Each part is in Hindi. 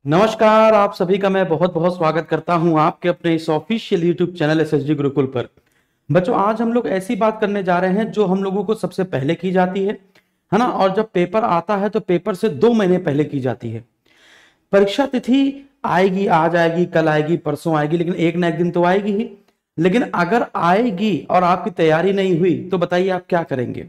नमस्कार, आप सभी का मैं बहुत बहुत स्वागत करता हूं आपके अपने इस official YouTube channel SSG Gurukul पर। बच्चों, आज हम लोग ऐसी बात करने जा रहे हैं जो हम लोगों को सबसे पहले की जाती है ना। और जब पेपर आता है तो पेपर से 2 महीने पहले की जाती है। परीक्षा तिथि आएगी, आज आएगी, कल आएगी, परसों आएगी, लेकिन एक ना एक दिन तो आएगी ही। लेकिन अगर आएगी और आपकी तैयारी नहीं हुई तो बताइए आप क्या करेंगे।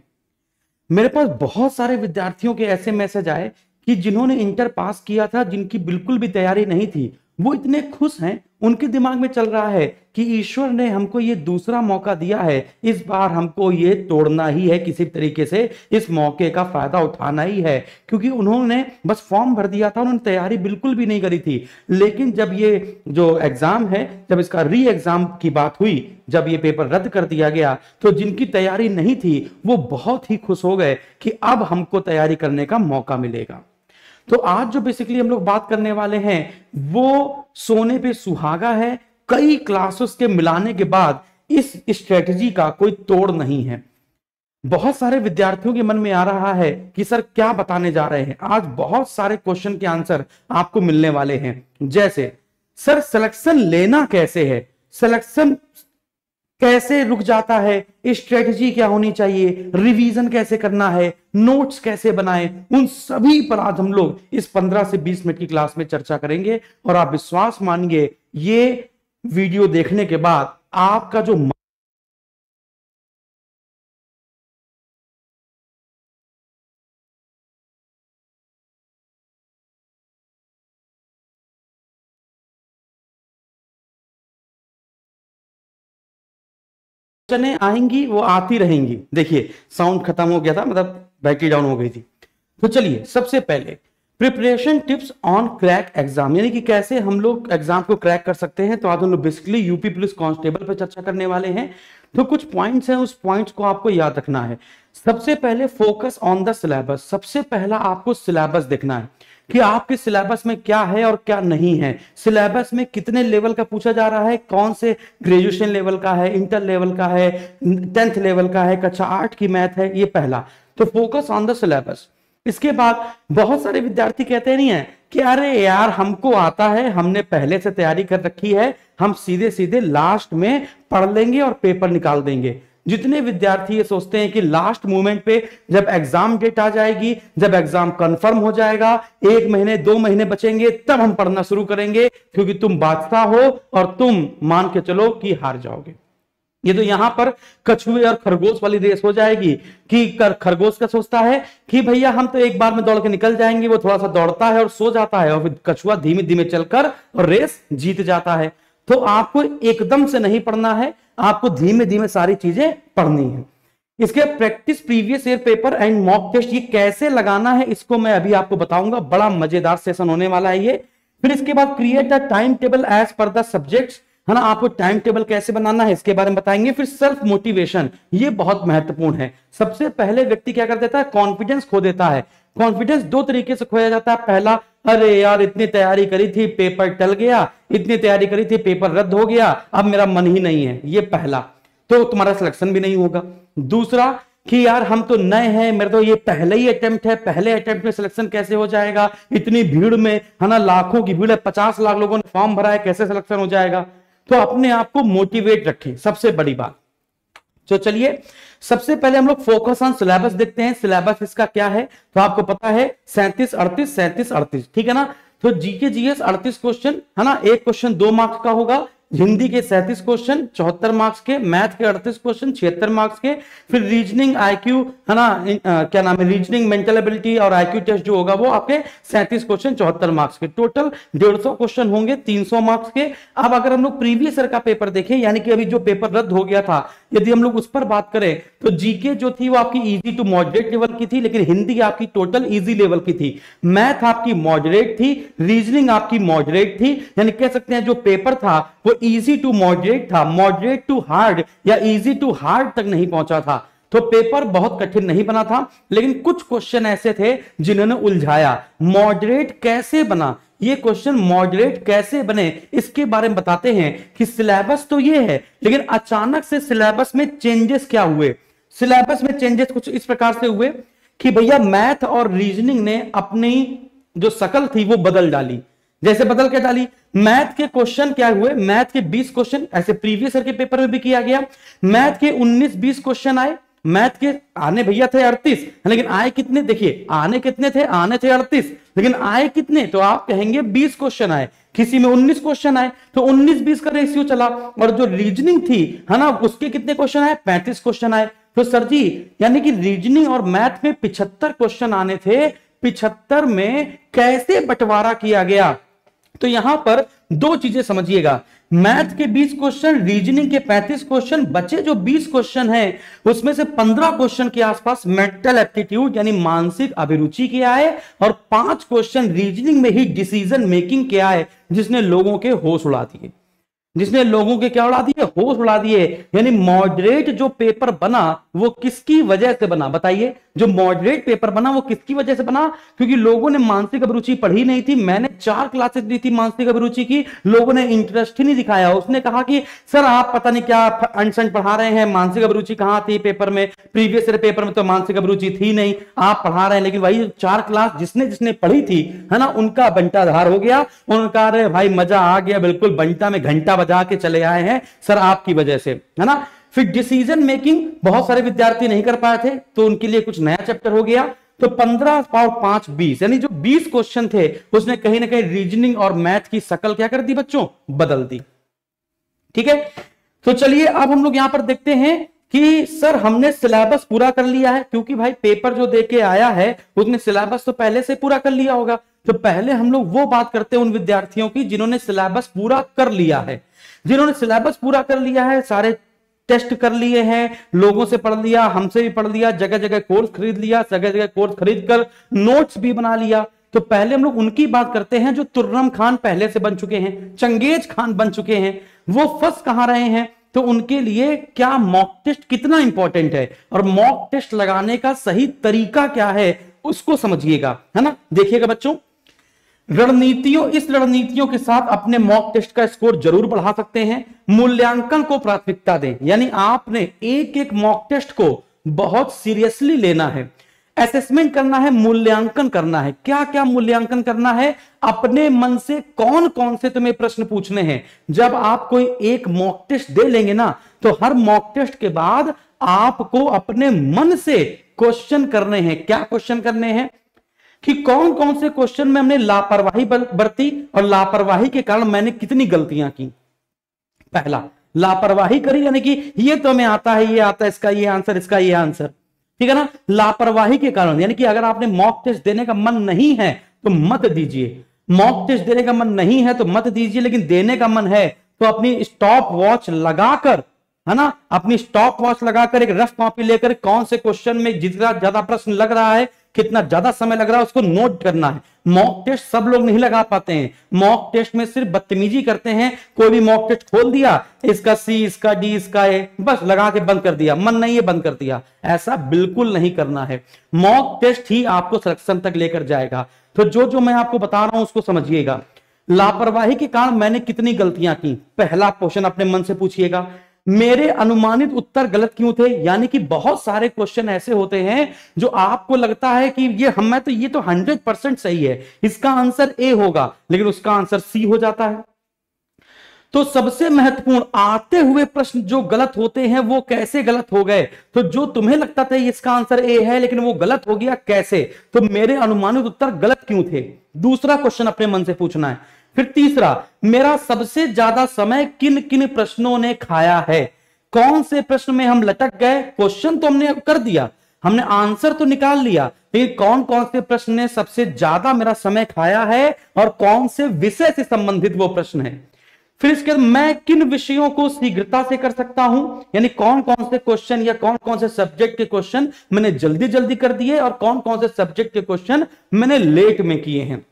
मेरे पास बहुत सारे विद्यार्थियों के ऐसे मैसेज आए कि जिन्होंने इंटर पास किया था, जिनकी बिल्कुल भी तैयारी नहीं थी, वो इतने खुश हैं, उनके दिमाग में चल रहा है कि ईश्वर ने हमको ये दूसरा मौका दिया है, इस बार हमको ये तोड़ना ही है, किसी तरीके से इस मौके का फायदा उठाना ही है। क्योंकि उन्होंने बस फॉर्म भर दिया था, उन्होंने तैयारी बिल्कुल भी नहीं करी थी। लेकिन जब ये जो एग्जाम है, जब इसका री एग्जाम की बात हुई, जब ये पेपर रद्द कर दिया गया, तो जिनकी तैयारी नहीं थी वो बहुत ही खुश हो गए कि अब हमको तैयारी करने का मौका मिलेगा। तो आज जो बेसिकली हम लोग बात करने वाले हैं वो सोने पे सुहागा है। कई क्लासेस के मिलाने के बाद इस स्ट्रेटजी का कोई तोड़ नहीं है। बहुत सारे विद्यार्थियों के मन में आ रहा है कि सर क्या बताने जा रहे हैं। आज बहुत सारे क्वेश्चन के आंसर आपको मिलने वाले हैं। जैसे सर सिलेक्शन लेना कैसे है, सिलेक्शन कैसे रुक जाता है, स्ट्रेटजी क्या होनी चाहिए, रिवीजन कैसे करना है, नोट्स कैसे बनाएं, उन सभी पर आज हम लोग इस 15 से 20 मिनट की क्लास में चर्चा करेंगे। और आप विश्वास मानिए, ये वीडियो देखने के बाद आपका जो चने आएंगी वो आती रहेंगी। देखिए साउंड खत्म हो गया था, मतलब बैटरी डाउन हो गई थी। तो चलिए सबसे पहले preparation tips on crack exam, यानी कि कैसे हम लोग एग्जाम को क्रैक कर सकते हैं। तो आज हम लोग बेसिकली यूपी पुलिस कांस्टेबल पर चर्चा करने वाले हैं। तो कुछ पॉइंट्स हैं, उस पॉइंट्स को आपको याद रखना है। सबसे पहले फोकस ऑन द सिलेबस। सबसे पहला आपको सिलेबस देखना है कि आपके सिलेबस में क्या है और क्या नहीं है। सिलेबस में कितने लेवल का पूछा जा रहा है, कौन से ग्रेजुएशन लेवल का है, इंटर लेवल का है, 10th लेवल का है, कक्षा 8 की मैथ है, ये पहला। तो फोकस ऑन द सिलेबस। इसके बाद बहुत सारे विद्यार्थी कहते नहीं है कि अरे यार हमको आता है, हमने पहले से तैयारी कर रखी है, हम सीधे सीधे लास्ट में पढ़ लेंगे और पेपर निकाल देंगे। जितने विद्यार्थी ये सोचते हैं कि लास्ट मोमेंट पे जब एग्जाम डेट आ जाएगी, जब एग्जाम कंफर्म हो जाएगा, 1 महीने 2 महीने बचेंगे, तब हम पढ़ना शुरू करेंगे क्योंकि तुम बादशाह हो और तुम मान के चलो कि हार जाओगे। ये तो यहां पर कछुए और खरगोश वाली रेस हो जाएगी कि खरगोश का सोचता है कि भैया हम तो एक बार में दौड़ के निकल जाएंगे, वो थोड़ा सा दौड़ता है और सो जाता है, और फिर कछुआ धीमे धीमे चलकर और रेस जीत जाता है। तो आपको एकदम से नहीं पढ़ना है, आपको धीमे धीमे सारी चीजें पढ़नी है। इसके practice previous year paper and mock test, ये कैसे लगाना है इसको मैं अभी आपको बताऊंगा। बड़ा मजेदार सेशन होने वाला है ये। फिर इसके बाद create the time table as per the subjects, है ना, आपको टाइम टेबल कैसे बनाना है इसके बारे में बताएंगे। फिर सेल्फ मोटिवेशन, ये बहुत महत्वपूर्ण है। सबसे पहले व्यक्ति क्या कर देता है, कॉन्फिडेंस खो देता है। कॉन्फिडेंस 2 तरीके से खोया जाता है। पहला, अरे यार इतनी तैयारी करी थी, पेपर टल गया, इतनी तैयारी करी थी, पेपर रद्द हो गया, अब मेरा मन ही नहीं है, ये पहला, तो तुम्हारा सिलेक्शन भी नहीं होगा। दूसरा कि यार हम तो नए हैं, मेरा तो ये पहले ही अटेम्प्ट है, पहले अटेम्प्ट में सिलेक्शन कैसे हो जाएगा, इतनी भीड़ में, है ना, लाखों की भीड़ है, 50 लाख लोगों ने फॉर्म भरा है, कैसे सिलेक्शन हो जाएगा। तो अपने आप को मोटिवेट रखें, सबसे बड़ी बात। तो चलिए सबसे पहले हम लोग फोकस ऑन सिलेबस देखते हैं। सिलेबस इसका क्या है तो आपको पता है, 37 38 37 38, ठीक है ना। तो जीके जीएस 38 क्वेश्चन, है ना, एक क्वेश्चन 2 मार्क्स का होगा। हिंदी के 37 क्वेश्चन 74 मार्क्स के, मैथ के 38 क्वेश्चन 76 मार्क्स के। फिर रीजनिंग आईक्यू, है ना, क्या नाम है, रीजनिंग मेंटल एबिलिटी और आईक्यू टेस्ट जो होगा वो आपके 37 क्वेश्चन 74 मार्क्स के। टोटल 150 क्वेश्चन होंगे 300 मार्क्स के। अब अगर हम लोग प्रीवियस ईयर का पेपर देखें, यानी कि अभी जो पेपर रद्द हो गया था, यदि हम लोग उस पर बात करें तो जीके जो थी वो आपकी इजी टू मॉडरेट लेवल की थी, लेकिन हिंदी आपकी टोटल इजी लेवल की थी। मैथ आपकी मॉडरेट थी, रीजनिंग आपकी मॉडरेट थी, यानी कह सकते हैं जो पेपर था वो इजी टू मॉडरेट था, मॉडरेट टू हार्ड या इजी टू हार्ड तक नहीं पहुंचा था। तो पेपर बहुत कठिन नहीं बना था, लेकिन कुछ क्वेश्चन ऐसे थे जिन्होंने उलझाया। मॉडरेट कैसे बना, ये क्वेश्चन मॉडरेट कैसे बने इसके बारे में बताते हैं कि सिलेबस तो ये है, लेकिन अचानक से सिलेबस में चेंजेस क्या हुए। सिलेबस में चेंजेस कुछ इस प्रकार से हुए कि भैया मैथ और रीजनिंग ने अपनी जो शकल थी वो बदल डाली। जैसे बदल के डाली, मैथ के क्वेश्चन क्या हुए, मैथ के 20 क्वेश्चन ऐसे प्रीवियस ईयर के पेपर में भी किया गया, मैथ के 19-20 क्वेश्चन आए, मैथ के आने भैया थे 38, लेकिन आए कितने, देखिए आने कितने थे, आने थे 38, लेकिन आए कितने, तो आप कहेंगे 20 क्वेश्चन आए, किसी में 19 क्वेश्चन आए, तो 19-20 का रेशियो चला। और जो रीजनिंग थी है ना, उसके कितने क्वेश्चन आए, 35 क्वेश्चन आए। तो सर जी यानी कि रीजनिंग और मैथ में 75 क्वेश्चन आने थे, 75 में कैसे बंटवारा किया गया? तो यहां पर दो चीजें समझिएगा, मैथ के 20 क्वेश्चन, रीजनिंग के 35 क्वेश्चन, बचे जो 20 क्वेश्चन हैं उसमें से 15 क्वेश्चन के आसपास मेंटल एप्टीट्यूड यानी मानसिक अभिरुचि के आए, और 5 क्वेश्चन रीजनिंग में ही डिसीजन मेकिंग के आए, जिसने लोगों के होश उड़ा दिए, जिसने लोगों के क्या उड़ा दिए, होश उड़ा दिए। यानी मॉडरेट जो पेपर बना वो किसकी वजह से बना, बताइए? जो मॉडरेट पेपर बना वो किसकी वजह से बना? क्योंकि लोगों ने मानसिक अभिरुचि पढ़ी नहीं थी। मैंने 4 क्लासेस दी थी मानसिक अभिरुचि की, लोगों ने इंटरेस्ट ही नहीं दिखाया। उसने कहा कि सर आप पता नहीं क्या अनशन पढ़ा रहे हैं, मानसिक अभिरुचि कहां थी पेपर में, प्रीवियस ईयर पेपर में तो मानसिक अभिरुचि थी नहीं, आप पढ़ा रहे हैं। लेकिन वही 4 क्लास जिसने जिसने पढ़ी थी है ना, उनका बंटाधार हो गया, उनका अरे भाई मजा आ गया, बिल्कुल बंटा में घंटा बजा के चले आए हैं सर आपकी वजह से, है ना। फिर डिसीजन मेकिंग बहुत सारे विद्यार्थी नहीं कर पाए थे, तो उनके लिए कुछ नया चैप्टर हो गया। तो 15 और 5 20, यानी जो 20 क्वेश्चन थे उसने कहीं ना कहीं रीजनिंग और मैथ की शकल क्या कर दी बच्चों, बदल दी। ठीक है, तो चलिए अब हम लोग यहां पर देखते हैं कि सर हमने सिलेबस पूरा कर लिया है, क्योंकि भाई पेपर जो देके आया है उसने सिलेबस तो पहले से पूरा कर लिया होगा। तो पहले हम लोग वो बात करते हैं उन विद्यार्थियों की जिन्होंने सिलेबस पूरा कर लिया है। जिन्होंने सिलेबस पूरा कर लिया है, सारे टेस्ट कर लिए हैं, लोगों से पढ़ लिया, हमसे भी पढ़ लिया, जगह जगह कोर्स खरीद लिया, जगह जगह कोर्स खरीद कर नोट्स भी बना लिया। तो पहले हम लोग उनकी बात करते हैं जो तुर्रम खान पहले से बन चुके हैं, चंगेज खान बन चुके हैं, वो फंस कहां रहे हैं। तो उनके लिए क्या मॉक टेस्ट कितना इंपॉर्टेंट है और मॉक टेस्ट लगाने का सही तरीका क्या है उसको समझिएगा, है ना। देखिएगा बच्चों, इस रणनीतियों के साथ अपने मॉक टेस्ट का स्कोर जरूर बढ़ा सकते हैं। मूल्यांकन को प्राथमिकता दें, यानी आपने एक एक मॉक टेस्ट को बहुत सीरियसली लेना है, असेसमेंट करना है, मूल्यांकन करना है। क्या क्या मूल्यांकन करना है? अपने मन से कौन कौन से तुम्हें प्रश्न पूछने हैं। जब आप कोई एक मॉक टेस्ट दे लेंगे ना, तो हर मॉक टेस्ट के बाद आपको अपने मन से क्वेश्चन करने हैं। क्या क्वेश्चन करने हैं? कि कौन कौन से क्वेश्चन में हमने लापरवाही बरती और लापरवाही के कारण मैंने कितनी गलतियां की। पहला, लापरवाही करी, यानी कि ये तो हमें आता है, ये आता है, इसका ये आंसर, इसका ये आंसर, ठीक है ना। लापरवाही के कारण, यानी कि अगर आपने मॉक टेस्ट देने का मन नहीं है तो मत दीजिए। मॉक टेस्ट देने का मन नहीं है तो मत दीजिए, लेकिन देने का मन है तो अपनी स्टॉप वॉच लगाकर, है ना, अपनी स्टॉप वॉच लगाकर एक रफ कॉपी लेकर कौन से क्वेश्चन में जितना ज्यादा प्रश्न लग रहा है, कितना ज्यादा समय लग रहा है, उसको नोट करना है। मॉक टेस्ट सब लोग नहीं लगा पाते हैं। मॉक टेस्ट में सिर्फ बदतमीजी करते हैं। कोई भी मॉक टेस्ट खोल दिया, इसका सी, इसका डी, इसका ए, बस लगा के बंद कर दिया, मन नहीं है बंद कर दिया। ऐसा बिल्कुल नहीं करना है। मॉक टेस्ट ही आपको सिलेक्शन तक लेकर जाएगा। तो जो जो मैं आपको बता रहा हूं उसको समझिएगा। लापरवाही के कारण मैंने कितनी गलतियां की, पहला क्वेश्चन अपने मन से पूछिएगा। मेरे अनुमानित उत्तर गलत क्यों थे? यानी कि बहुत सारे क्वेश्चन ऐसे होते हैं जो आपको लगता है कि ये 100% सही है, इसका आंसर ए होगा, लेकिन उसका आंसर सी हो जाता है। तो सबसे महत्वपूर्ण, आते हुए प्रश्न जो गलत होते हैं वो कैसे गलत हो गए। तो जो तुम्हें लगता था इसका आंसर ए है लेकिन वो गलत हो गया, कैसे? तो मेरे अनुमानित उत्तर गलत क्यों थे? दूसरा क्वेश्चन अपने मन से पूछना है। फिर तीसरा, मेरा सबसे ज्यादा समय किन किन प्रश्नों ने खाया है? कौन से प्रश्न में हम लटक गए? क्वेश्चन तो हमने कर दिया, हमने आंसर तो निकाल लिया, लेकिन कौन कौन से प्रश्न ने सबसे ज्यादा मेरा समय खाया है और कौन से विषय से संबंधित वो प्रश्न है। फिर इसके बाद मैं किन विषयों को शीघ्रता से कर सकता हूं, यानी कौन कौन से क्वेश्चन या कौन कौन से सब्जेक्ट के क्वेश्चन मैंने जल्दी जल्दी कर दिए और कौन कौन से सब्जेक्ट के क्वेश्चन मैंने लेट में किए हैं।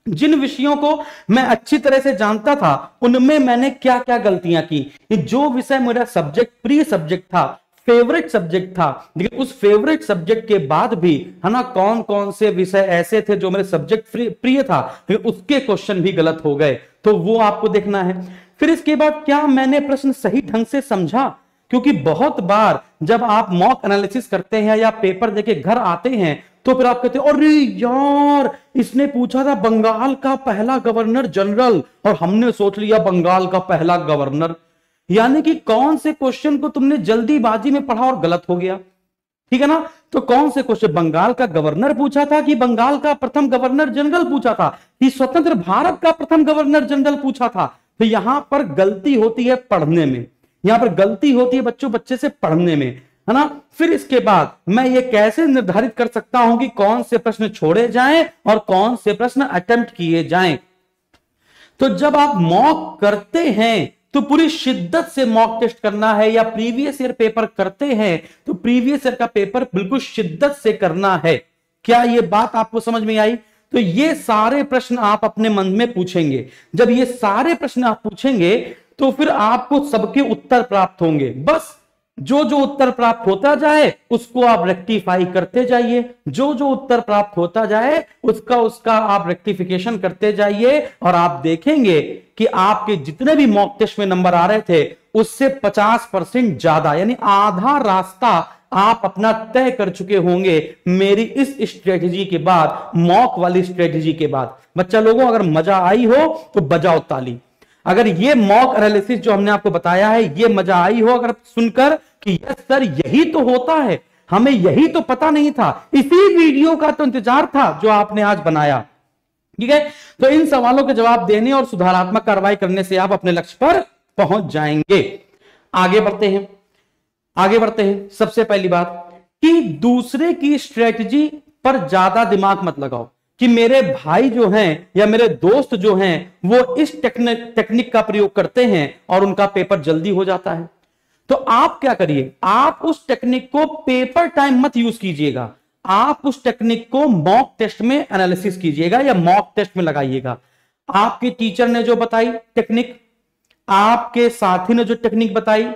जिन विषयों को मैं अच्छी तरह से जानता था उनमें मैंने क्या क्या गलतियां की। जो विषय मेरा सब्जेक्ट प्रिय सब्जेक्ट था, फेवरेट सब्जेक्ट था, लेकिन उस फेवरेट सब्जेक्ट के बाद भी, है ना, कौन कौन से विषय ऐसे थे जो मेरे सब्जेक्ट प्रिय था लेकिन उसके क्वेश्चन भी गलत हो गए, तो वो आपको देखना है। फिर इसके बाद क्या मैंने प्रश्न सही ढंग से समझा? क्योंकि बहुत बार जब आप मॉक एनालिसिस करते हैं या पेपर देके घर आते हैं तो फिर आप कहते हैं अरे यार इसने पूछा था बंगाल का पहला गवर्नर जनरल और हमने सोच लिया बंगाल का पहला गवर्नर। यानी कि कौन से क्वेश्चन को तुमने जल्दीबाजी में पढ़ा और गलत हो गया, ठीक है ना। तो कौन से क्वेश्चन, बंगाल का गवर्नर पूछा था कि बंगाल का प्रथम गवर्नर जनरल पूछा था कि स्वतंत्र भारत का प्रथम गवर्नर जनरल पूछा था। तो यहां पर गलती होती है पढ़ने में, यहां पर गलती होती है बच्चे से पढ़ने में, है ना। फिर इसके बाद मैं ये कैसे निर्धारित कर सकता हूं कि कौन से प्रश्न छोड़े जाएं और कौन से प्रश्न अटेम्प्ट किए जाएं। तो जब आप मॉक करते हैं तो पूरी शिद्दत से मॉक टेस्ट करना है, या प्रीवियस ईयर पेपर करते हैं तो प्रीवियस ईयर का पेपर बिल्कुल शिद्दत से करना है। क्या ये बात आपको समझ में आई? तो ये सारे प्रश्न आप अपने मन में पूछेंगे। जब ये सारे प्रश्न आप पूछेंगे तो फिर आपको सबके उत्तर प्राप्त होंगे। बस जो जो उत्तर प्राप्त होता जाए उसको आप रेक्टिफाई करते जाइए, जो जो उत्तर प्राप्त होता जाए उसका आप रेक्टिफिकेशन करते जाइए, और आप देखेंगे कि आपके जितने भी मॉक टेस्ट में नंबर आ रहे थे उससे 50% ज्यादा, यानी आधा रास्ता आप अपना तय कर चुके होंगे मेरी इस स्ट्रेटजी के बाद, मॉक वाली स्ट्रेटजी के बाद। बच्चा लोगों, अगर मजा आई हो तो बजाओ ताली। अगर ये मॉक एनालिसिस जो हमने आपको बताया है ये मजा आई हो अगर सुनकर कि यस सर यही तो होता है, हमें यही तो पता नहीं था, इसी वीडियो का तो इंतजार था जो आपने आज बनाया, ठीक है। तो इन सवालों के जवाब देने और सुधारात्मक कार्रवाई करने से आप अपने लक्ष्य पर पहुंच जाएंगे। आगे बढ़ते हैं। सबसे पहली बात कि दूसरे की स्ट्रेटजी पर ज्यादा दिमाग मत लगाओ कि मेरे भाई जो हैं या मेरे दोस्त जो हैं वो इस टेक्निक का प्रयोग करते हैं और उनका पेपर जल्दी हो जाता है। तो आप क्या करिए, आप उस टेक्निक को पेपर टाइम मत यूज कीजिएगा, आप उस टेक्निक को मॉक टेस्ट में एनालिसिस कीजिएगा या मॉक टेस्ट में लगाइएगा। आपके टीचर ने जो बताई टेक्निक, आपके साथी ने जो टेक्निक बताई,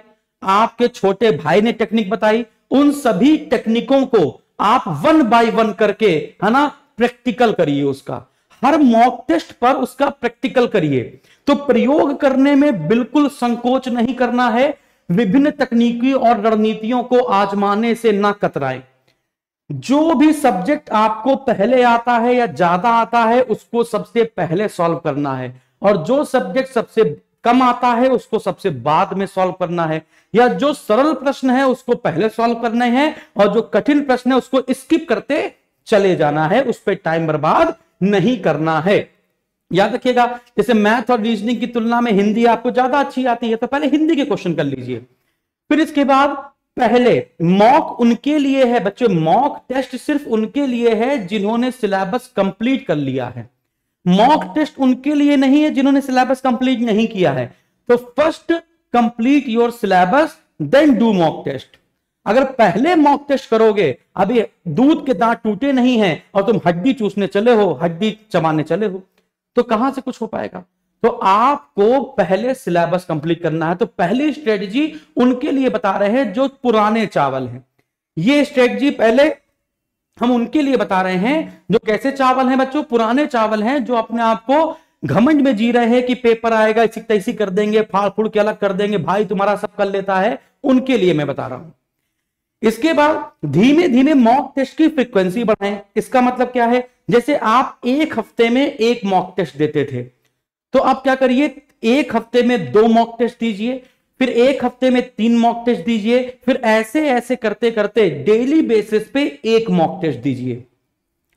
आपके छोटे भाई ने टेक्निक बताई, उन सभी टेक्निकों को आप 1 बाय 1 करके, है ना, प्रैक्टिकल करिए। उसका हर मॉक टेस्ट पर उसका प्रैक्टिकल करिए। तो प्रयोग करने में बिल्कुल संकोच नहीं करना है, विभिन्न तकनीकी और रणनीतियों को आजमाने से ना कतराएं। जो भी सब्जेक्ट आपको पहले आता है या ज्यादा आता है उसको सबसे पहले सॉल्व करना है, और जो सब्जेक्ट सबसे कम आता है उसको सबसे बाद में सॉल्व करना है, या जो सरल प्रश्न है उसको पहले सॉल्व करने हैं और जो कठिन प्रश्न है उसको स्किप करते चले जाना है, उस पर टाइम बर्बाद नहीं करना है। याद रखिएगा, जैसे मैथ और रीजनिंग की तुलना में हिंदी आपको ज्यादा अच्छी आती है तो पहले हिंदी के क्वेश्चन कर लीजिए। फिर इसके बाद पहले मॉक उनके लिए है बच्चों, मॉक टेस्ट सिर्फ उनके लिए है जिन्होंने सिलेबस कंप्लीट कर लिया है। मॉक टेस्ट उनके लिए नहीं है जिन्होंने सिलेबस कंप्लीट नहीं किया है। तो first complete your syllabus then do mock test. अगर पहले मॉक टेस्ट करोगे, अभी दूध के दांत टूटे नहीं हैं और तुम हड्डी चूसने चले हो, हड्डी चबाने चले हो, तो कहां से कुछ हो पाएगा। तो आपको पहले सिलेबस कंप्लीट करना है। तो पहली स्ट्रेटजी उनके लिए बता रहे हैं जो पुराने चावल हैं। ये स्ट्रेटजी पहले हम उनके लिए बता रहे हैं जो कैसे चावल हैं बच्चों, पुराने चावल हैं, जो अपने आप को घमंड में जी रहे हैं कि पेपर आएगा इसी तैसी कर देंगे, फाड़ फूड़ के अलग कर देंगे, भाई तुम्हारा सब कर लेता है, उनके लिए मैं बता रहा हूं। इसके बाद धीमे धीमे मॉक टेस्ट की फ्रीक्वेंसी बढ़ाएं। इसका मतलब क्या है, जैसे आप एक हफ्ते में एक मॉक टेस्ट देते थे, तो आप क्या करिए, एक हफ्ते में 2 मॉक टेस्ट दीजिए, फिर एक हफ्ते में 3 मॉक टेस्ट दीजिए, फिर ऐसे ऐसे करते करते डेली बेसिस पे 1 मॉक टेस्ट दीजिए।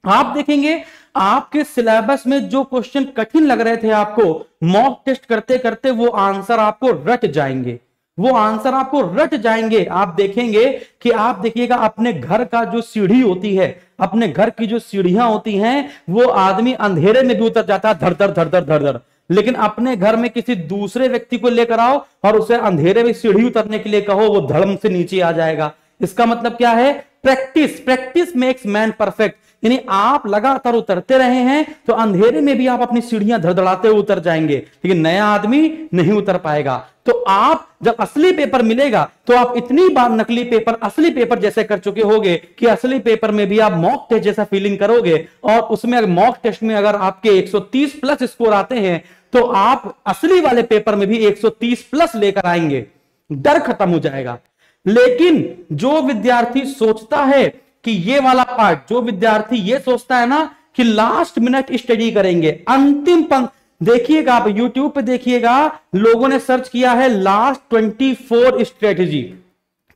आप देखेंगे आपके सिलेबस में जो क्वेश्चन कठिन लग रहे थे आपको, मॉक टेस्ट करते करते वो आंसर आपको रट जाएंगे, वो आंसर आपको रट जाएंगे। आप देखेंगे कि आप देखिएगा अपने घर का जो सीढ़ी होती है, अपने घर की जो सीढ़ियां होती हैं, वो आदमी अंधेरे में भी उतर जाता है धड़ धड़ धड़ धड़ धड़ धड़, लेकिन अपने घर में किसी दूसरे व्यक्ति को लेकर आओ और उसे अंधेरे में सीढ़ी उतरने के लिए कहो, वो धड़म से नीचे आ जाएगा। इसका मतलब क्या है, प्रैक्टिस मेक्स मैन परफेक्ट। यानी आप लगातार उतरते रहे हैं तो अंधेरे में भी आप अपनी सीढ़ियां धड़धड़ाते हुए उतर जाएंगे, लेकिन नया आदमी नहीं उतर पाएगा। तो आप जब असली पेपर मिलेगा तो आप इतनी बार नकली पेपर असली पेपर जैसे कर चुके होंगे कि असली पेपर में भी आप मॉक टेस्ट जैसा फीलिंग करोगे, और उसमें मॉक टेस्ट में अगर आपके 130 प्लस स्कोर आते हैं तो आप असली वाले पेपर में भी 130 प्लस लेकर आएंगे, डर खत्म हो जाएगा। लेकिन जो विद्यार्थी सोचता है कि ये वाला पार्ट जो विद्यार्थी ये सोचता है ना कि लास्ट मिनट स्टडी करेंगे, अंतिम देखिएगा आप यूट्यूब पे देखिएगा, लोगों ने सर्च किया है लास्ट 24 स्ट्रेटेजी,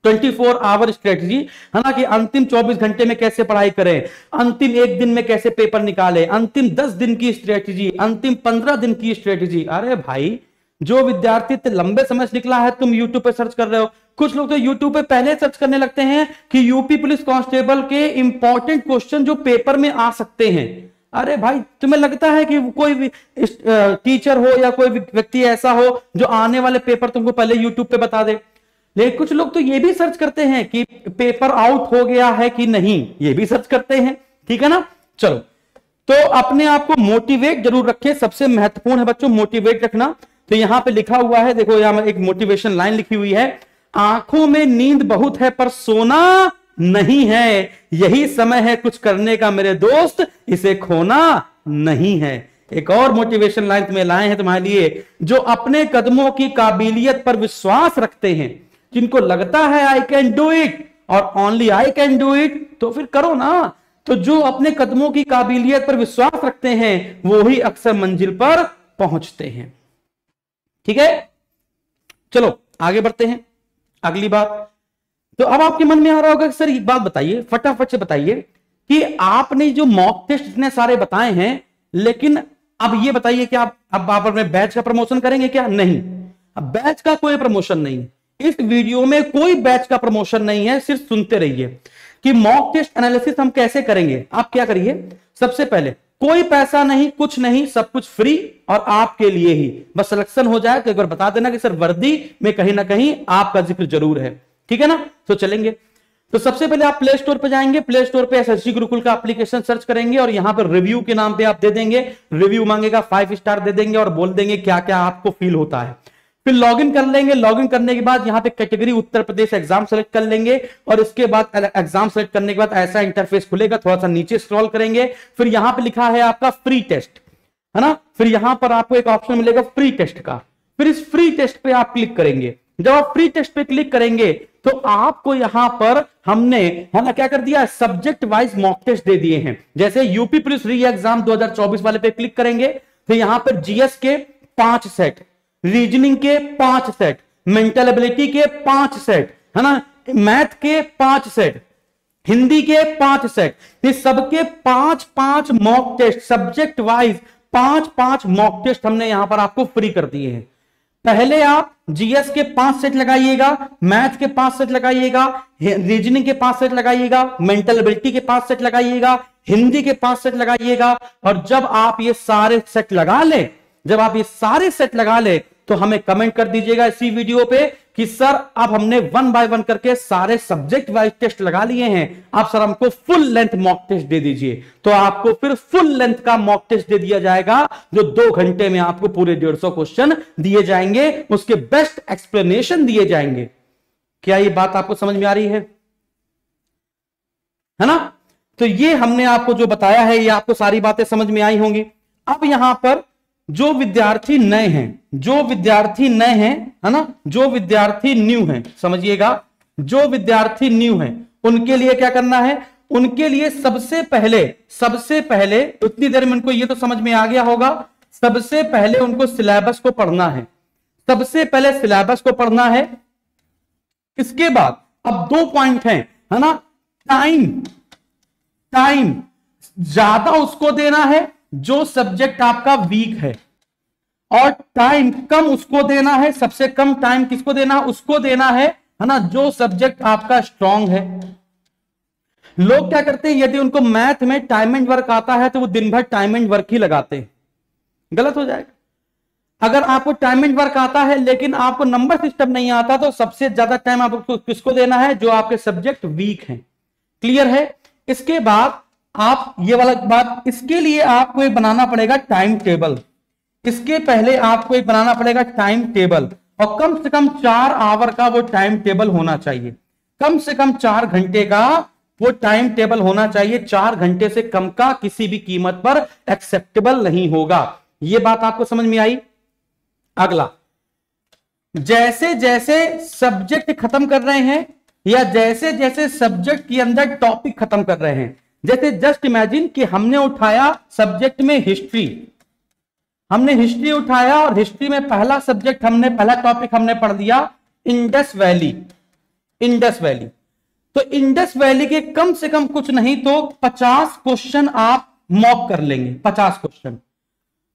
24 आवर स्ट्रेटेजी, है ना, कि अंतिम 24 घंटे में कैसे पढ़ाई करें, अंतिम एक दिन में कैसे पेपर निकाले, अंतिम 10 दिन की स्ट्रेटेजी, अंतिम 15 दिन की स्ट्रेटेजी। अरे भाई, जो विद्यार्थी इतने लंबे समय से निकला है, तुम यूट्यूब पे सर्च कर रहे हो। कुछ लोग तो यूट्यूब पे पहले सर्च करने लगते हैं कि यूपी पुलिस कांस्टेबल के इंपॉर्टेंट क्वेश्चन जो पेपर में आ सकते हैं। अरे भाई, तुम्हें लगता है कि कोई भी टीचर हो या कोई व्यक्ति ऐसा हो जो आने वाले पेपर तुमको पहले यूट्यूब पे बता दे? लेकिन कुछ लोग तो ये भी सर्च करते हैं कि पेपर आउट हो गया है कि नहीं, ये भी सर्च करते हैं। ठीक है ना। चलो, तो अपने आप को मोटिवेट जरूर रखें, सबसे महत्वपूर्ण है बच्चों मोटिवेट रखना। तो यहां पे लिखा हुआ है, देखो यहां एक मोटिवेशन लाइन लिखी हुई है, आंखों में नींद बहुत है पर सोना नहीं है, यही समय है कुछ करने का मेरे दोस्त, इसे खोना नहीं है। एक और मोटिवेशन लाइन तुम्हें लाए हैं तुम्हारे लिए, जो अपने कदमों की काबिलियत पर विश्वास रखते हैं, जिनको लगता है आई कैन डू इट और only I can do it, तो फिर करो ना। तो जो अपने कदमों की काबिलियत पर विश्वास रखते हैं वो ही अक्सर मंजिल पर पहुंचते हैं। ठीक है, चलो आगे बढ़ते हैं। अगली बात, तो अब आपके मन में आ रहा होगा कि सर एक बात बताइए, फटाफट से बताइए कि आपने जो मॉक टेस्ट इतने सारे बताए हैं, लेकिन अब ये बताइए कि आप अपने बैच का प्रमोशन करेंगे क्या? नहीं, अब बैच का कोई प्रमोशन नहीं, इस वीडियो में कोई बैच का प्रमोशन नहीं है, सिर्फ सुनते रहिए कि मॉक टेस्ट एनालिसिस हम कैसे करेंगे। आप क्या करिए, सबसे पहले कोई पैसा नहीं, कुछ नहीं, सब कुछ फ्री और आपके लिए ही, बस सिलेक्शन हो जाए तो एक बार बता देना कि सर वर्दी में कहीं ना कहीं आपका जिक्र जरूर है। ठीक है ना। तो चलेंगे, तो सबसे पहले आप प्ले स्टोर पे जाएंगे, प्ले स्टोर पे एसएसजी गुरुकुल का एप्लीकेशन सर्च करेंगे और यहां पर रिव्यू के नाम पे आप दे देंगे, रिव्यू मांगेगा, 5 स्टार दे देंगे और बोल देंगे क्या क्या आपको फील होता है। फिर लॉगिन कर लेंगे, लॉगिन करने के बाद यहां पे category Uttar Pradesh exam select कर लेंगे और इसके बाद एग्जाम सेलेक्ट करने के बाद ऐसा इंटरफेस खुलेगा, थोड़ा सा नीचे स्क्रॉल करेंगे, फिर यहां पे लिखा है आपका फ्री टेस्ट, है ना, फिर यहां पर आपको एक ऑप्शन मिलेगा फ्री टेस्ट का, फिर इस फ्री टेस्ट पे आप क्लिक करेंगे। जब आप फ्री टेस्ट पे क्लिक करेंगे तो आपको यहां पर हमने, है ना, क्या कर दिया, सब्जेक्ट वाइज मॉक टेस्ट दे दिए हैं। जैसे यूपी पुलिस री एग्जाम 2024 वाले पे क्लिक करेंगे तो यहां पर जीएस के 5 सेट, रीजनिंग के 5 सेट, मेंटल एबिलिटी के 5 सेट, है ना, मैथ के 5 सेट, हिंदी के 5 सेट, ये सबके 5-5 mock test, subject wise 5-5 mock test हमने यहां पर आपको फ्री कर दिए हैं। पहले आप जीएस के 5 सेट लगाइएगा, मैथ के 5 सेट लगाइएगा, रीजनिंग के 5 सेट लगाइएगा, मेंटल एबिलिटी के 5 सेट लगाइएगा, हिंदी के 5 सेट लगाइएगा। और जब आप ये सारे सेट लगा ले, जब आप ये सारे सेट लगा ले तो हमें कमेंट कर दीजिएगा इसी वीडियो पे कि सर अब हमने 1 बाय 1 करके सारे सब्जेक्ट वाइज टेस्ट लगा लिए हैं, आप सर हमको फुल लेंथ मॉक टेस्ट दे दीजिए। तो आपको फिर फुल लेंथ का मॉक टेस्ट दे दिया जाएगा, जो 2 घंटे में आपको पूरे 150 क्वेश्चन दिए जाएंगे, उसके बेस्ट एक्सप्लेनेशन दिए जाएंगे। क्या ये बात आपको समझ में आ रही है ना? तो ये हमने आपको जो बताया है, ये आपको सारी बातें समझ में आई होंगी। अब यहां पर जो विद्यार्थी नए हैं, जो विद्यार्थी नए हैं, है ना, जो विद्यार्थी न्यू हैं, समझिएगा, जो विद्यार्थी न्यू हैं उनके लिए क्या करना है, उनके लिए सबसे पहले उतनी देर में उनको ये तो समझ में आ गया होगा, सबसे पहले उनको सिलेबस को पढ़ना है, सबसे पहले सिलेबस को पढ़ना है। इसके बाद अब 2 पॉइंट हैं, है ना, टाइम ज्यादा उसको देना है जो सब्जेक्ट आपका वीक है, और टाइम कम उसको देना है, सबसे कम टाइम किसको देना, उसको देना है ना, जो सब्जेक्ट आपका स्ट्रांग है। लोग क्या करते हैं, यदि उनको मैथ में टाइम एंड वर्क आता है तो वो दिन भर टाइम एंड वर्क ही लगाते हैं, गलत हो जाएगा। अगर आपको टाइम एंड वर्क आता है लेकिन आपको नंबर सिस्टम नहीं आता तो सबसे ज्यादा टाइम आपको किसको देना है, जो आपके सब्जेक्ट वीक हैं। क्लियर है? इसके बाद आप ये वाला बात, इसके लिए आपको एक बनाना पड़ेगा टाइम टेबल, इसके पहले आपको एक बनाना पड़ेगा टाइम टेबल, और कम से कम 4 आवर का वो टाइम टेबल होना चाहिए, कम से कम 4 घंटे का वो टाइम टेबल होना चाहिए। 4 घंटे से कम का किसी भी कीमत पर एक्सेप्टेबल नहीं होगा। ये बात आपको समझ में आई? अगला, जैसे जैसे सब्जेक्ट खत्म कर रहे हैं या जैसे जैसे सब्जेक्ट के अंदर टॉपिक खत्म कर रहे हैं। जैसे जस्ट इमेजिन कि हमने उठाया सब्जेक्ट में हिस्ट्री, हमने हिस्ट्री उठाया और हिस्ट्री में पहला सब्जेक्ट पहला टॉपिक हमने पढ़ दिया इंडस वैली। इंडस वैली, तो इंडस वैली के कम से कम कुछ नहीं तो 50 क्वेश्चन आप मॉक कर लेंगे, 50 क्वेश्चन।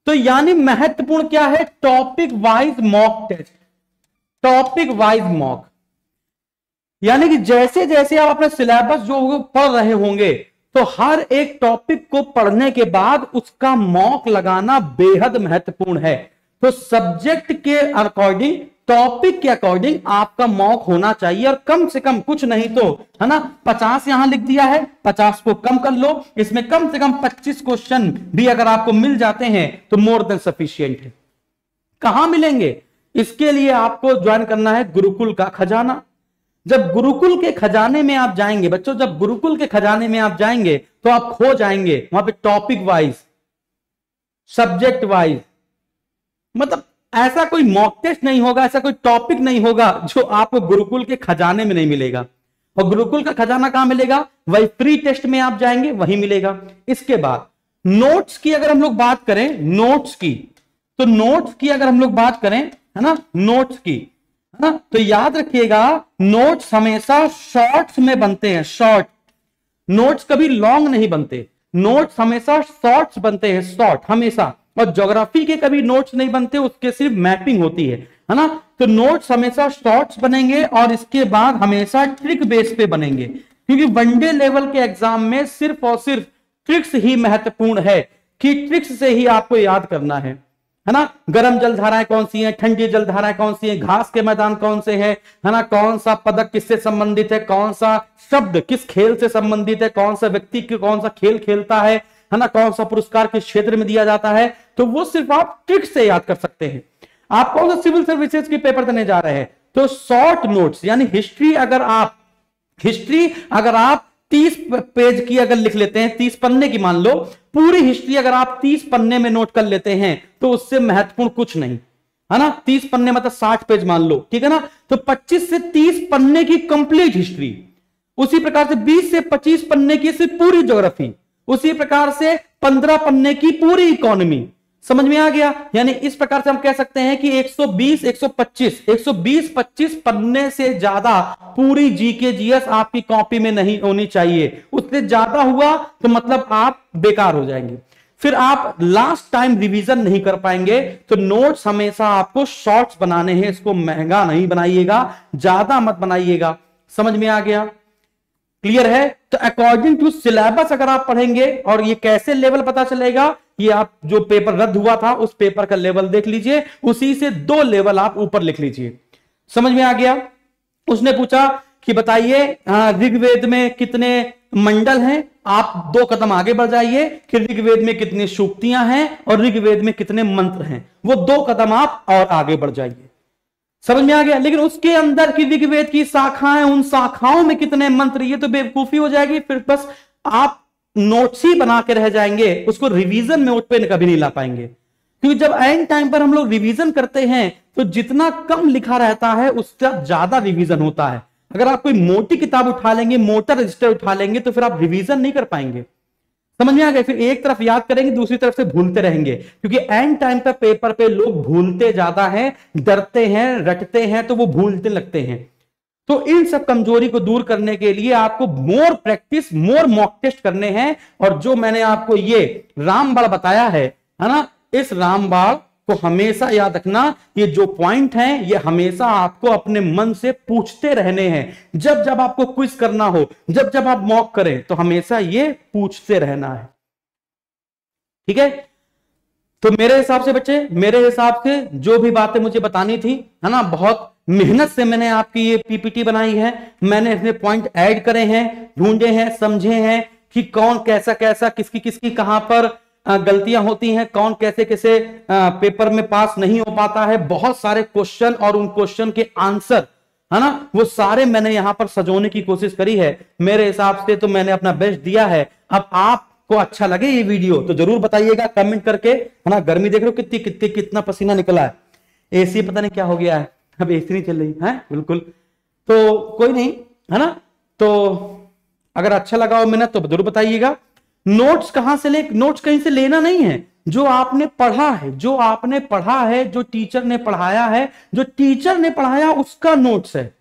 तो यानी महत्वपूर्ण क्या है, topic wise mock test, topic wise mock. यानी कि जैसे जैसे आप अपना सिलेबस जो पढ़ रहे होंगे तो हर एक टॉपिक को पढ़ने के बाद उसका मॉक लगाना बेहद महत्वपूर्ण है। तो सब्जेक्ट के अकॉर्डिंग, टॉपिक के अकॉर्डिंग आपका मॉक होना चाहिए, और कम से कम कुछ नहीं तो, है ना, 50 यहां लिख दिया है, 50 को कम कर लो, इसमें कम से कम 25 क्वेश्चन भी अगर आपको मिल जाते हैं तो मोर देन सफिशिएंट है। कहां मिलेंगे, इसके लिए आपको ज्वाइन करना है गुरुकुल का खजाना। जब गुरुकुल के खजाने में आप जाएंगे बच्चों, जब गुरुकुल के खजाने में आप जाएंगे तो आप खो जाएंगे वहां पे, टॉपिक वाइज, सब्जेक्ट वाइज। मतलब ऐसा कोई मॉक टेस्ट नहीं होगा, ऐसा कोई टॉपिक नहीं होगा जो आपको गुरुकुल के खजाने में नहीं मिलेगा। और गुरुकुल का खजाना कहां मिलेगा, वही प्री टेस्ट में आप जाएंगे वही मिलेगा। इसके बाद नोट्स की अगर हम लोग बात करें, नोट्स की, तो नोट्स की अगर हम लोग बात करें, है ना, नोट्स की, है ना, तो याद रखिएगा नोट्स हमेशा शॉर्ट्स में बनते हैं, शॉर्ट। नोट्स कभी लॉन्ग नहीं बनते, नोट्स हमेशा शॉर्ट्स बनते हैं, शॉर्ट हमेशा। और ज्योग्राफी के कभी नोट्स नहीं बनते, उसके सिर्फ मैपिंग होती है ना। तो नोट्स हमेशा शॉर्ट्स बनेंगे और इसके बाद हमेशा ट्रिक बेस पे बनेंगे, क्योंकि वनडे लेवल के एग्जाम में सिर्फ और सिर्फ ट्रिक्स ही महत्वपूर्ण है कि ट्रिक्स से ही आपको याद करना है ना। गर्म जलधाराएं कौन सी हैं, ठंडी जलधाराएं कौन सी हैं, घास के मैदान कौन से हैं, है ना, कौन सा पदक किससे संबंधित है, कौन सा शब्द किस खेल से संबंधित है, कौन सा व्यक्ति कौन सा खेल खेलता है ना, कौन सा पुरस्कार किस क्षेत्र में दिया जाता है, तो वो सिर्फ आप ट्रिक से याद कर सकते हैं। आप कौन सा सिविल सर्विसेज की पेपर देने जा रहे हैं, तो शॉर्ट नोट्स, यानी हिस्ट्री अगर आप 30 पेज की अगर लिख लेते हैं, 30 पन्ने की मान लो, पूरी हिस्ट्री अगर आप 30 पन्ने में नोट कर लेते हैं तो उससे महत्वपूर्ण कुछ नहीं, है ना। 30 पन्ने मतलब 60 पेज मान लो, ठीक है ना। तो 25 से 30 पन्ने की कंप्लीट हिस्ट्री, उसी प्रकार से 20 से 25 पन्ने की सिर्फ पूरी ज्योग्राफी, उसी प्रकार से 15 पन्ने की पूरी इकोनॉमी। समझ में आ गया। यानी इस प्रकार से हम कह सकते हैं कि 120-125 पन्ने से ज्यादा पूरी जीके जीएस आपकी कॉपी में नहीं होनी चाहिए। उससे ज्यादा हुआ तो मतलब आप बेकार हो जाएंगे, फिर आप लास्ट टाइम रिवीजन नहीं कर पाएंगे। तो नोट्स हमेशा आपको शॉर्ट्स बनाने हैं, इसको महंगा नहीं बनाइएगा, ज्यादा मत बनाइएगा। समझ में आ गया, क्लियर है। तो अकॉर्डिंग टू सिलेबस अगर आप पढ़ेंगे, और ये कैसे लेवल पता चलेगा, ये आप जो पेपर रद्द हुआ था उस पेपर का लेवल देख लीजिए, उसी से 2 लेवल आप ऊपर लिख लीजिए। समझ में आ गया। उसने पूछा कि बताइए ऋग्वेद में कितने मंडल हैं, आप 2 कदम आगे बढ़ जाइए कि ऋग्वेद में कितनी सूक्तियां हैं और ऋग्वेद में कितने मंत्र हैं, वो 2 कदम आप और आगे बढ़ जाइए। समझ में आ गया। लेकिन उसके अंदर की ऋग्वेद की शाखाएं, उन शाखाओं में कितने मंत्र, ये तो बेवकूफी हो जाएगी, फिर बस आप नोट्स ही बना के रह जाएंगे, उसको रिवीजन में नोट पे कभी नहीं ला पाएंगे। क्योंकि जब एंड टाइम पर हम लोग रिवीजन करते हैं तो जितना कम लिखा रहता है उसका ज्यादा रिवीजन होता है। अगर आप कोई मोटी किताब उठा लेंगे, मोटा रजिस्टर उठा लेंगे, तो फिर आप रिवीजन नहीं कर पाएंगे। समझ में आ गया। फिर एक तरफ याद करेंगे, दूसरी तरफ से भूलते रहेंगे, क्योंकि एंड टाइम पर पेपर पे लोग भूलते ज्यादा हैं, डरते हैं, रटते हैं, तो वो भूलते लगते हैं। तो इन सब कमजोरी को दूर करने के लिए आपको मोर प्रैक्टिस, मोर मॉक टेस्ट करने हैं। और जो मैंने आपको ये रामबाण बताया है ना, इस रामबाण को हमेशा याद रखना। ये जो पॉइंट हैं ये हमेशा आपको अपने मन से पूछते रहने हैं। जब जब आपको क्विज करना हो, जब जब आप मॉक करें, तो हमेशा ये पूछते रहना है, ठीक है। तो मेरे हिसाब से बच्चे, मेरे हिसाब से जो भी बातें मुझे बतानी थी, है ना, बहुत मेहनत से मैंने आपकी ये पीपीटी बनाई है। मैंने इसमें पॉइंट ऐड करे हैं, ढूंढे हैं, समझे हैं कि कौन कैसा कैसा, किसकी किसकी कहां पर गलतियां होती हैं, कौन कैसे कैसे पेपर में पास नहीं हो पाता है। बहुत सारे क्वेश्चन और उन क्वेश्चन के आंसर, है ना, वो सारे मैंने यहां पर सजोने की कोशिश करी है। मेरे हिसाब से तो मैंने अपना बेस्ट दिया है। अब आपको अच्छा लगे ये वीडियो तो जरूर बताइएगा कमेंट करके, है ना। गर्मी देख रहे हो कितनी कितनी, कितना पसीना निकला है। एसी पता नहीं क्या हो गया है, अब एसी नहीं चल रही है, बिल्कुल। तो कोई नहीं, है ना। तो अगर अच्छा लगा हो मैंने तो जरूर बताइएगा। नोट्स कहां से नोट्स कहीं से लेना नहीं है, जो आपने पढ़ा है, जो आपने पढ़ा है, जो टीचर ने पढ़ाया है, जो टीचर ने पढ़ाया उसका नोट्स है।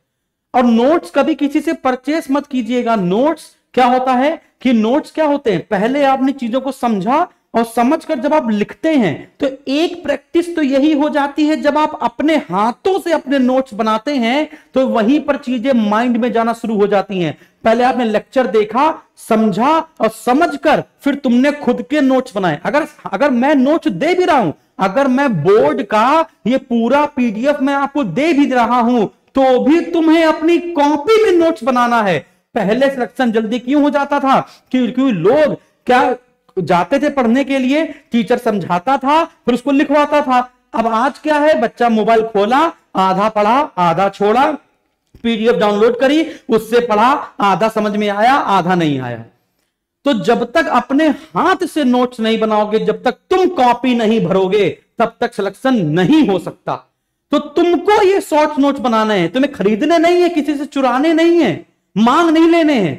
और नोट्स कभी किसी से परचेस मत कीजिएगा। नोट्स क्या होता है कि नोट्स क्या होते हैं, पहले आपने चीजों को समझा और समझकर जब आप लिखते हैं तो एक प्रैक्टिस तो यही हो जाती है, जब आप अपने हाथों से अपने नोट्स बनाते हैं तो वहीं पर चीजें माइंड में जाना शुरू हो जाती हैं। पहले आपने लेक्चर देखा, समझा और समझकर फिर तुमने खुद के नोट्स बनाए। अगर मैं नोट्स दे भी रहा हूं, अगर मैं बोर्ड का ये पूरा पीडीएफ मैं आपको दे भी रहा हूं, तो भी तुम्हें अपनी कॉपी में नोट्स बनाना है। पहले सिलेक्शन जल्दी क्यों हो जाता था, क्योंकि लोग क्या जाते थे पढ़ने के लिए, टीचर समझाता था फिर उसको लिखवाता था। अब आज क्या है, बच्चा मोबाइल खोला, आधा पढ़ा आधा छोड़ा, पीडीएफ डाउनलोड करी, उससे पढ़ा, आधा समझ में आया आधा नहीं आया। तो जब तक अपने हाथ से नोट्स नहीं बनाओगे, जब तक तुम कॉपी नहीं भरोगे, तब तक सिलेक्शन नहीं हो सकता। तो तुमको ये शॉर्ट नोट्स बनाने हैं, तुम्हें खरीदने नहीं है, किसी से चुराने नहीं है, मांग नहीं लेने हैं।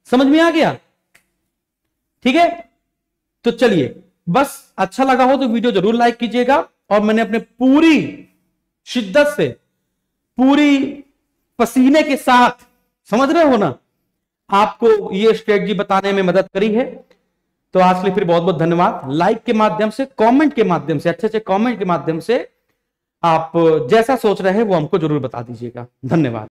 समझ में आ गया? ठीक है, तो चलिए, बस अच्छा लगा हो तो वीडियो जरूर लाइक कीजिएगा। और मैंने अपने पूरी शिद्दत से, पूरी पसीने के साथ, समझ रहे हो ना, आपको ये स्ट्रेटजी बताने में मदद करी है। तो आज के लिए फिर बहुत बहुत धन्यवाद। लाइक के माध्यम से, कमेंट के माध्यम से, अच्छे अच्छे कमेंट के माध्यम से आप जैसा सोच रहे हैं वो हमको जरूर बता दीजिएगा। धन्यवाद।